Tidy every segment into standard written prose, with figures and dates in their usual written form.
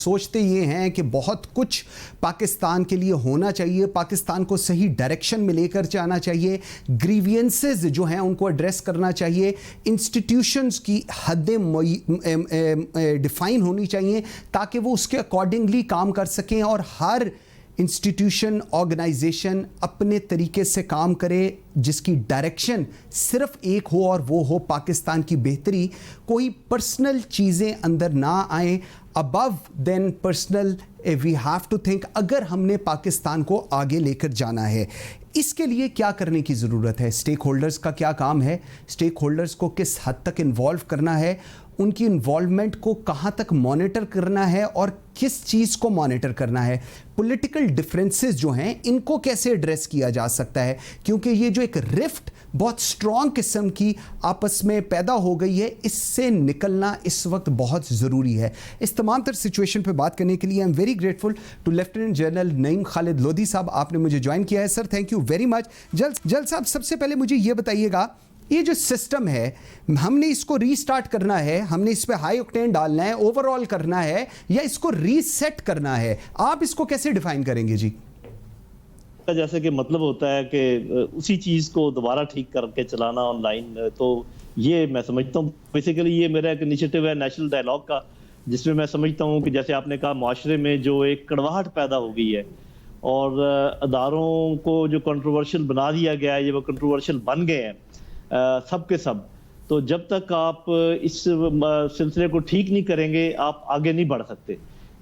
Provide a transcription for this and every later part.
سوچتے یہ ہیں کہ بہت کچھ پاکستان کے لیے ہونا چاہیے، پاکستان کو صحیح ڈائریکشن میں لے کر جانا چاہیے، گریوینسز جو ہیں ان کو ایڈریس کرنا چاہیے، انسٹیٹیوشنز کی حدیں ڈیفائن ہونی چاہیے تاکہ وہ اس کے اکارڈنگلی کام کر سکیں اور ہر انسٹیٹیوشن آرگنائزیشن اپنے طریقے سے کام کرے جس کی ڈائریکشن صرف ایک ہو اور وہ ہو پاکستان کی بہتری. کوئی پرسنل چیزیں اندر نہ آئیں. above then personal we have to think اگر ہم نے پاکستان کو آگے لے کر جانا ہے اس کے لیے کیا کرنے کی ضرورت ہے. اسٹیک ہولڈرز کا کیا کام ہے، اسٹیک ہولڈرز کو کس حد تک انوالو کرنا ہے، ان کی انوالومنٹ کو کہاں تک مانیٹر کرنا ہے اور کس چیز کو مانیٹر کرنا ہے. پولیٹیکل ڈفرینسز جو ہیں ان کو کیسے ایڈریس کیا جا سکتا ہے، کیونکہ یہ جو ایک رفٹ بہت اسٹرانگ قسم کی آپس میں پیدا ہو گئی ہے، اس سے نکلنا اس وقت بہت ضروری ہے. اس تمام تر سچویشن پہ بات کرنے کے لیے I am very grateful to Lieutenant General Naeem Khalid Lodhi sahab, آپ نے مجھے جوائن کیا ہے. Sir thank you very much. جل صاحب سب سے پہلے مجھے یہ بتائیے گا، یہ جو سسٹم ہے ہم نے اس کو ری سٹارٹ کرنا ہے، ہم نے اس پہ ہائی اوکٹین ڈالنا ہے، اوور آل کرنا ہے، یا اس کو ری سیٹ کرنا ہے، آپ اس کو کیسے ڈیفائن کریں گے؟ جی جیسے کہ مطلب ہوتا ہے کہ اسی چیز کو دوبارہ ٹھیک کر کے چلانا آن لائن، تو یہ میں سمجھتا ہوں بیسیکلی یہ میرا ایک انیشیٹو ہے نیشنل ڈائیلاگ کا، جس میں سمجھتا ہوں کہ جیسے آپ نے کہا معاشرے میں جو ایک کڑواہٹ پیدا ہو گئی ہے اور اداروں کو جو کنٹروورشل بنا دیا گیا ہے، یہ وہ کنٹروورشل بن گئے ہیں سب کے سب. تو جب تک آپ اس سلسلے کو ٹھیک نہیں کریں گے آپ آگے نہیں بڑھ سکتے.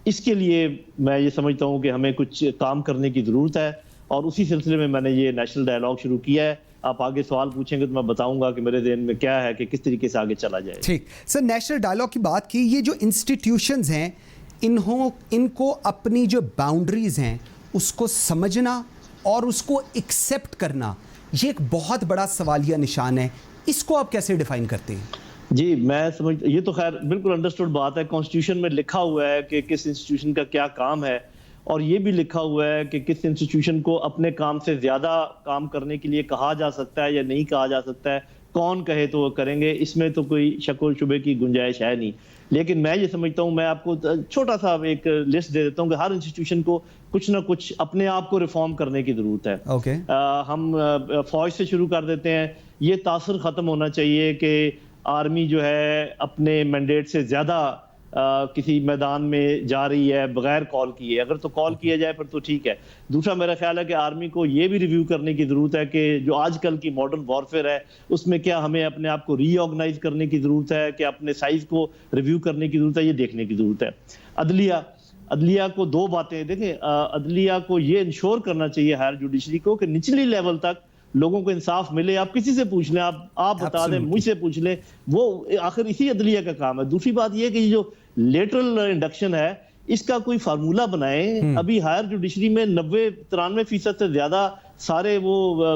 اس کے لیے میں یہ سمجھتا ہوں کہ ہمیں کچھ کام کرنے کی ضرورت ہے، اور اسی سلسلے میں میں نے یہ نیشنل ڈائیلاگ شروع کیا ہے. آپ آگے سوال پوچھیں گے تو میں بتاؤں گا کہ میرے ذہن میں کیا ہے کہ کس طریقے سے آگے چلا جائے. ٹھیک سر، نیشنل ڈائیلاگ کی بات کی، یہ جو انسٹیٹیوشنز ہیں ان کو اپنی جو باؤنڈریز ہیں اس کو سمجھنا اور اس کو ایکسیپٹ کرنا، یہ ایک بہت بڑا سوالیہ نشان ہے. اس کو آپ کیسے ڈیفائن کرتے ہیں؟ جی میں سمجھتا، یہ تو خیر بالکل انڈرسٹوڈ بات ہے. کانسٹیٹیوشن میں لکھا ہوا ہے کہ کس انسٹیٹیوشن کا کیا کام ہے، اور یہ بھی لکھا ہوا ہے کہ کس انسٹیٹیوشن کو اپنے کام سے زیادہ کام کرنے کے لیے کہا جا سکتا ہے یا نہیں کہا جا سکتا ہے. کون کہے تو وہ کریں گے، اس میں تو کوئی شک و شبے کی گنجائش ہے نہیں. لیکن میں یہ سمجھتا ہوں، میں آپ کو چھوٹا سا ایک لسٹ دے دیتا ہوں کہ ہر انسٹیٹیوشن کو کچھ نہ کچھ اپنے آپ کو ریفارم کرنے کی ضرورت ہے. ہم فوج سے شروع کر دیتے ہیں. یہ تاثر ختم ہونا چاہیے کہ آرمی جو ہے اپنے مینڈیٹ سے زیادہ کسی میدان میں جا رہی ہے بغیر کال کیے. اگر تو کال کیا جائے پھر تو ٹھیک ہے. دوسرا میرا خیال ہے کہ آرمی کو یہ بھی ریویو کرنے کی ضرورت ہے کہ جو آج کل کی ماڈرن وارفیئر ہے اس میں کیا ہمیں اپنے آپ کو ری آرگنائز کرنے کی ضرورت ہے، کہ اپنے سائز کو ریویو کرنے کی ضرورت ہے، یہ دیکھنے کی ضرورت ہے. عدلیہ کو دو باتیں دیکھیں. عدلیہ کو یہ انشور کرنا چاہیے ہائر جوڈیشری کو کہ نچلی لیول تک لوگوں کو انصاف ملے. آپ کسی سے پوچھ لیں، آپ بتا دیں، مجھ سے پوچھ لیں، وہ آخر اسی عدلیہ کا کام ہے. دوسری بات یہ کہ یہ جو لیٹرل انڈکشن ہے اس کا کوئی فارمولہ بنائیں. ابھی ہائر جوڈیشری میں 93% سے زیادہ سارے وہ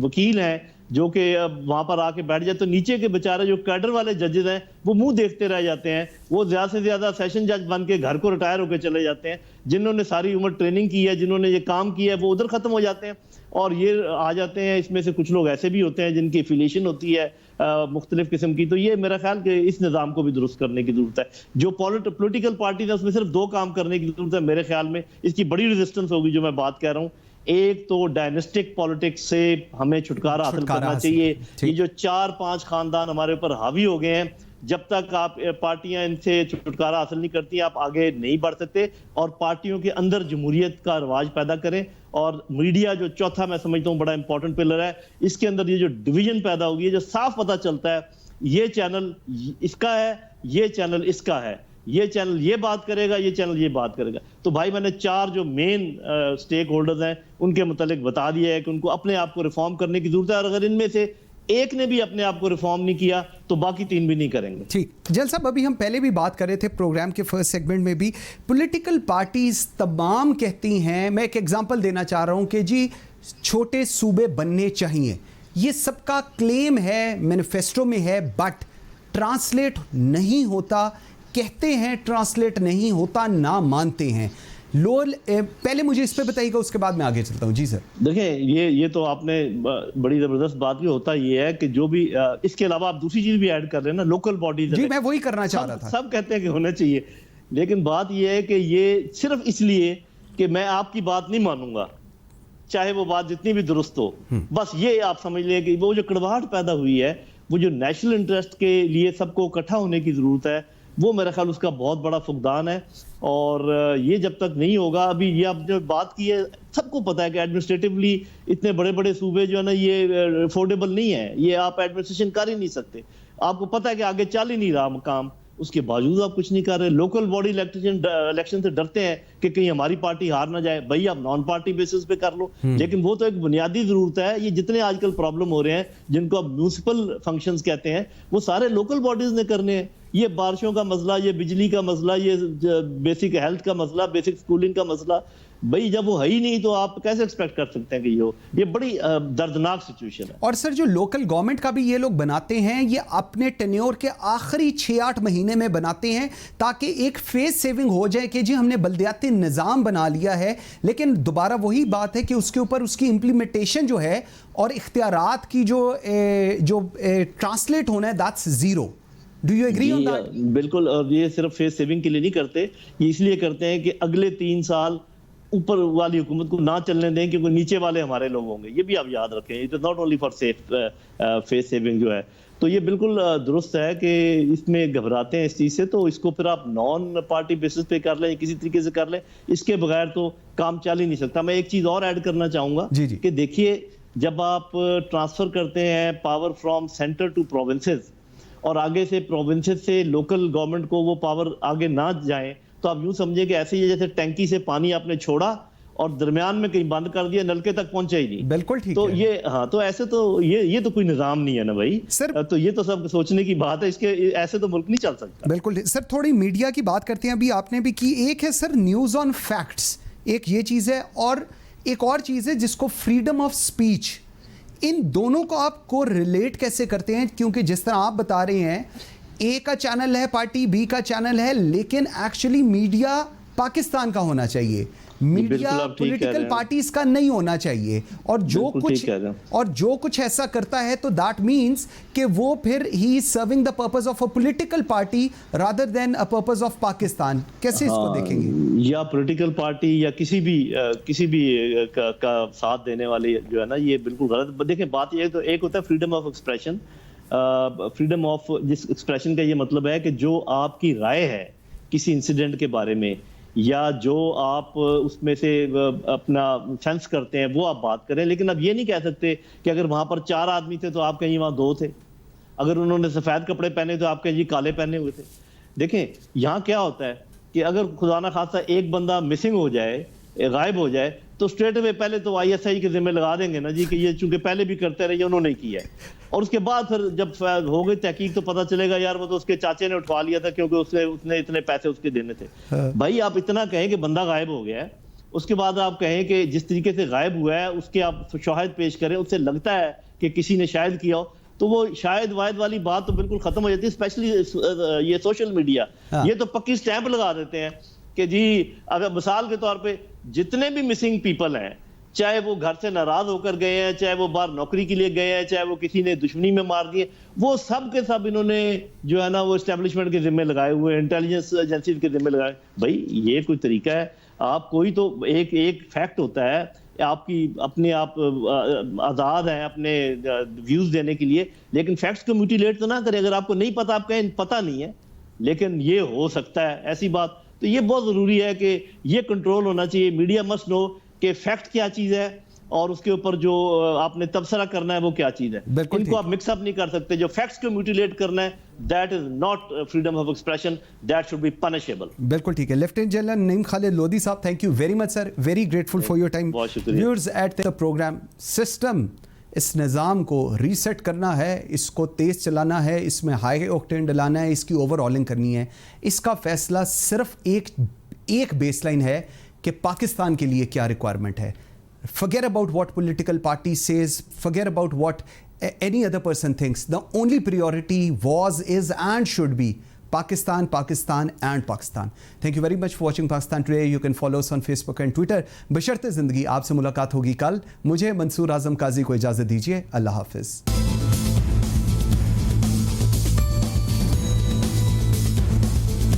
وکیل ہیں جو کہ وہاں پر آ کے بیٹھ جائے، تو نیچے کے بیچارے جو کیڈر والے ججز ہیں وہ منہ دیکھتے رہ جاتے ہیں. وہ زیادہ سے زیادہ سیشن جج بن کے گھر کو ریٹائر ہو کے چلے جاتے ہیں. جنہوں نے ساری عمر ٹریننگ کی ہے، جنہوں نے یہ کام کیا ہے، وہ ادھر ختم ہو جاتے ہیں اور یہ آ جاتے ہیں. اس میں سے کچھ لوگ ایسے بھی ہوتے ہیں جن کی افیلیشن ہوتی ہے مختلف قسم کی. تو یہ میرا خیال کہ اس نظام کو بھی درست کرنے کی ضرورت ہے. جو پولیٹیکل پارٹیز ہیں اس میں صرف دو کام کرنے کی ضرورت ہے میرے خیال میں. اس کی بڑی ریزسٹنس ہوگی جو میں بات کہہ رہا ہوں. ایک تو ڈائنسٹک پالیٹکس سے ہمیں چھٹکارا حاصل کرنا چاہیے. یہ جو 4-5 خاندان ہمارے اوپر حاوی ہو گئے ہیں، جب تک آپ پارٹیاں ان سے چھٹکارا حاصل نہیں کرتی آپ آگے نہیں بڑھ سکتے. اور پارٹیوں کے اندر جمہوریت کا رواج پیدا کریں. اور میڈیا جو چوتھا میں سمجھتا ہوں بڑا امپورٹنٹ پلر ہے، اس کے اندر یہ جو ڈویژن پیدا ہوگی، جو صاف پتہ چلتا ہے یہ چینل اس کا ہے، یہ چینل اس کا ہے، یہ چینل یہ بات کرے گا، یہ چینل یہ بات کرے گا. تو بھائی میں نے 4 جو مین سٹیک ہولڈرز ہیں ان کے متعلق بتا دیا ہے کہ ان کو اپنے آپ کو ریفارم کرنے کی ضرورت ہے. اور اگر ان میں سے ایک نے بھی اپنے آپ کو ریفارم نہیں کیا تو باقی 3 بھی نہیں کریں گے. ٹھیک جل صاحب، ابھی ہم پہلے بھی بات کر رہے تھے پروگرام کے فرسٹ سیگمنٹ میں بھی، پولیٹیکل پارٹیز تمام کہتی ہیں، میں ایک ایگزامپل دینا چاہ رہا ہوں کہ جی چھوٹے صوبے بننے چاہیے، یہ سب کا کلیم ہے، مینیفیسٹو میں ہے، بٹ ٹرانسلیٹ نہیں ہوتا. کہتے ہیں ٹرانسلیٹ نہیں ہوتا، نہ مانتے ہیں. پہلے مجھے اس پہ بتائیے گا، اس کے بعد میں آگے چلتا ہوں. جی سر. دیکھیں یہ تو آپ نے بڑی زبردست بات بھی ہوتا یہ ہے کہ جو بھی اس کے علاوہ آپ دوسری چیز بھی ایڈ کر رہے ہیں نا، لوکل باڈیز. جی میں وہی کرنا چاہ رہا تھا. سب کہتے ہیں کہ ہونا چاہیے. لیکن بات یہ ہے کہ یہ صرف اس لیے کہ میں آپ کی بات نہیں مانوں گا چاہے وہ بات جتنی بھی درست ہو, بس یہ آپ سمجھ لیں کہ وہ جو کڑواہٹ پیدا ہوئی ہے, وہ جو نیشنل انٹرسٹ کے لیے سب کو اکٹھا ہونے کی ضرورت ہے, وہ میرا خیال اس کا بہت بڑا فقدان ہے. اور یہ جب تک نہیں ہوگا, ابھی یہ آپ جو بات کی ہے سب کو پتا ہے کہ ایڈمنسٹریٹولی اتنے بڑے بڑے صوبے جو ہے نا یہ افورڈیبل نہیں ہے, یہ آپ ایڈمنسٹریشن کر ہی نہیں سکتے. آپ کو پتا ہے کہ آگے چل ہی نہیں رہا کام, اس کے باوجود آپ کچھ نہیں کر رہے. لوکل باڈی الیکشن سے ڈرتے ہیں کہ کہیں ہماری پارٹی ہار نہ جائے. بھائی آپ نان پارٹی بیسس پہ کر لو, لیکن وہ تو ایک بنیادی ضرورت ہے. یہ جتنے آج کل پرابلم ہو رہے ہیں جن کو اب میونسپل فنکشنز کہتے ہیں, وہ سارے لوکل باڈیز نے کرنے ہیں. یہ بارشوں کا مسئلہ, یہ بجلی کا مسئلہ, یہ بیسک ہیلتھ کا مسئلہ, بیسک سکولنگ کا مسئلہ, بھئی جب وہ ہے ہی نہیں تو آپ کیسے ایکسپیکٹ کر سکتے ہیں کہ یہ ہو. یہ بڑی دردناک سچویشن ہے. اور سر جو لوکل گورنمنٹ کا بھی یہ لوگ بناتے ہیں, یہ اپنے ٹینیور کے آخری 6-8 مہینے میں بناتے ہیں تاکہ ایک فیس سیونگ ہو جائے کہ جی ہم نے بلدیاتی نظام بنا لیا ہے, لیکن دوبارہ وہی بات ہے کہ اس کے اوپر اس کی امپلیمنٹیشن جو ہے اور اختیارات کی جو ٹرانسلیٹ ہونا ہے, that's zero. Do you agree on that? بالکل. اور یہ صرف فیس سیونگ کے لیے نہیں کرتے, یہ اس لیے کرتے ہیں کہ اگلے 3 سال اوپر والی حکومت کو نہ چلنے دیں کیونکہ نیچے والے ہمارے لوگ ہوں گے. یہ بھی آپ یاد رکھیں, it is not only for fees saving جو ہے. تو یہ بالکل درست ہے کہ اس میں گھبراتے ہیں اس چیز سے, تو اس کو پھر آپ نان پارٹی بیسس پہ کر لیں, کسی طریقے سے کر لیں, اس کے بغیر تو کام چل ہی نہیں سکتا. میں ایک چیز اور ایڈ کرنا چاہوں گا کہ دیکھیے جب آپ ٹرانسفر کرتے ہیں power from centre to provinces اور آگے سے پروونسز سے لوکل گورنمنٹ کو وہ پاور آگے نہ جائیں, تو آپ یوں سمجھے کہ ایسے ہی جیسے ٹینکی سے پانی آپ نے چھوڑا اور درمیان میں کہیں بند کر دیا, نلکے تک پہنچا ہی نہیں. بالکل ٹھیک. تو یہ ہاں, تو ایسے تو یہ تو کوئی نظام نہیں ہے نا بھائی سر. تو یہ تو سب سوچنے کی بات ہے, اس کے ایسے تو ملک نہیں چل سکتا. بالکل سر. تھوڑی میڈیا کی بات کرتے ہیں, ابھی آپ نے بھی کی. ایک ہے سر نیوز آن فیکٹس, ایک یہ چیز ہے, اور ایک اور چیز ہے جس کو فریڈم آف اسپیچ. ان دونوں کو آپ کو ریلیٹ کیسے کرتے ہیں؟ کیونکہ جس طرح آپ بتا رہے ہیں اے کا چینل ہے پارٹی, بی کا چینل ہے, لیکن ایکچولی میڈیا پاکستان کا ہونا چاہیے, میڈیا پولیٹیکل پارٹیز کا نہیں ہونا چاہیے. اور جو کچھ ایسا کرتا ہے تو دیٹ مینس کہ وہ پھر ہی is serving the purpose of a political party rather than a purpose of Pakistan. کیسے اس کو دیکھیں گے؟ یا پولیٹیکل پارٹی یا کسی بھی کا ساتھ دینے والے جو ہے نا, یہ بالکل غلط. دیکھیں بات یہ ہے, تو ایک ہوتا ہے freedom of expression. Freedom of جس ایکسپریشن کا یہ مطلب ہے کہ جو آپ کی رائے ہے کسی انسیڈنٹ کے بارے میں, یا جو آپ اس میں سے اپنا سینس کرتے ہیں وہ آپ بات کریں. لیکن اب یہ نہیں کہہ سکتے کہ اگر وہاں پر 4 آدمی تھے تو آپ کہیں وہاں 2 تھے, اگر انہوں نے سفید کپڑے پہنے تو آپ کہیں جی کالے پہنے ہوئے تھے. دیکھیں یہاں کیا ہوتا ہے کہ اگر خدا نہ خاصہ ایک بندہ مسنگ ہو جائے, غائب ہو جائے, تو اسٹریٹ اوے پہلے تو آئی ایس آئی کے ذمہ لگا دیں گے نا جی کہ یہ چونکہ پہلے بھی کرتے رہے, انہوں نے کیا ہے. اور اس کے بعد پھر جب ہو گئی تحقیق تو پتہ چلے گا یار وہ تو اس کے چاچے نے اٹھوا لیا تھا کیونکہ اس نے اتنے پیسے اس کے دینے تھے. بھائی آپ اتنا کہیں کہ بندہ غائب ہو گیا ہے, اس کے بعد آپ کہیں کہ جس طریقے سے غائب ہوا ہے اس کے آپ شواہد پیش کریں, اس سے لگتا ہے کہ کسی نے شاید کیا ہو, تو وہ شاید واحد والی بات تو بالکل ختم ہو جاتی ہے. اسپیشلی یہ سوشل میڈیا, یہ تو پکی سٹیمپ لگا دیتے ہیں کہ جی اگر مثال کے طور پہ جتنے بھی مسنگ پیپل ہیں, چاہے وہ گھر سے ناراض ہو کر گئے ہیں, چاہے وہ باہر نوکری کے لیے گئے ہیں, چاہے وہ کسی نے دشمنی میں مار دیے, وہ سب کے سب انہوں نے جو ہے نا وہ اسٹیبلشمنٹ کے ذمہ لگائے ہوئے, انٹیلیجنس ایجنسیز کے ذمہ لگائے. بھائی یہ کوئی طریقہ ہے؟ آپ کوئی تو ایک فیکٹ ہوتا ہے, آپ کی اپنے آپ آزاد ہیں اپنے ویوز دینے کے لیے, لیکن فیکٹس کو میوٹیلیٹ تو نہ کریں. اگر آپ کو نہیں پتا آپ کہیں پتہ نہیں ہے لیکن یہ ہو سکتا ہے ایسی بات, تو یہ بہت ضروری ہے کہ یہ کنٹرول ہونا چاہیے. میڈیا مسٹ نو کہ فیکٹ کیا چیز ہے اور اس کے اوپر جو آپ نے تبصرہ کرنا ہے وہ کیا چیز ہے. ان کو آپ مکس اپ نہیں کر سکتے. جو فیکٹس کو میوٹیلیٹ کرنا ہے that is not freedom of expression, that should be punishable. بالکل ٹھیک ہے. Lieutenant General Naeem Khalid Lodhi sahab, thank you very much sir, very grateful for your time. Viewers at the programme system, اس نظام کو ریسیٹ کرنا ہے, اس کو تیز چلانا ہے, اس میں ہائی اوکٹین ڈلانا ہے, اس کی اوور آلنگ کرنی ہے. اس کا فیصلہ صرف ایک بیس لائن ہے کہ پاکستان کے لیے کیا ریکوائرمنٹ ہے. forget about what political party says, forget about what any other person thinks. The only priority was, is and should be Pakistan, Pakistan and Pakistan. Thank you very much for watching Pakistan Today. You can follow us on Facebook and Twitter. بشرط زندگی آپ سے ملاقات ہوگی کل. مجھے منصور اعظم قاضی کو اجازت دیجیے. اللہ حافظ.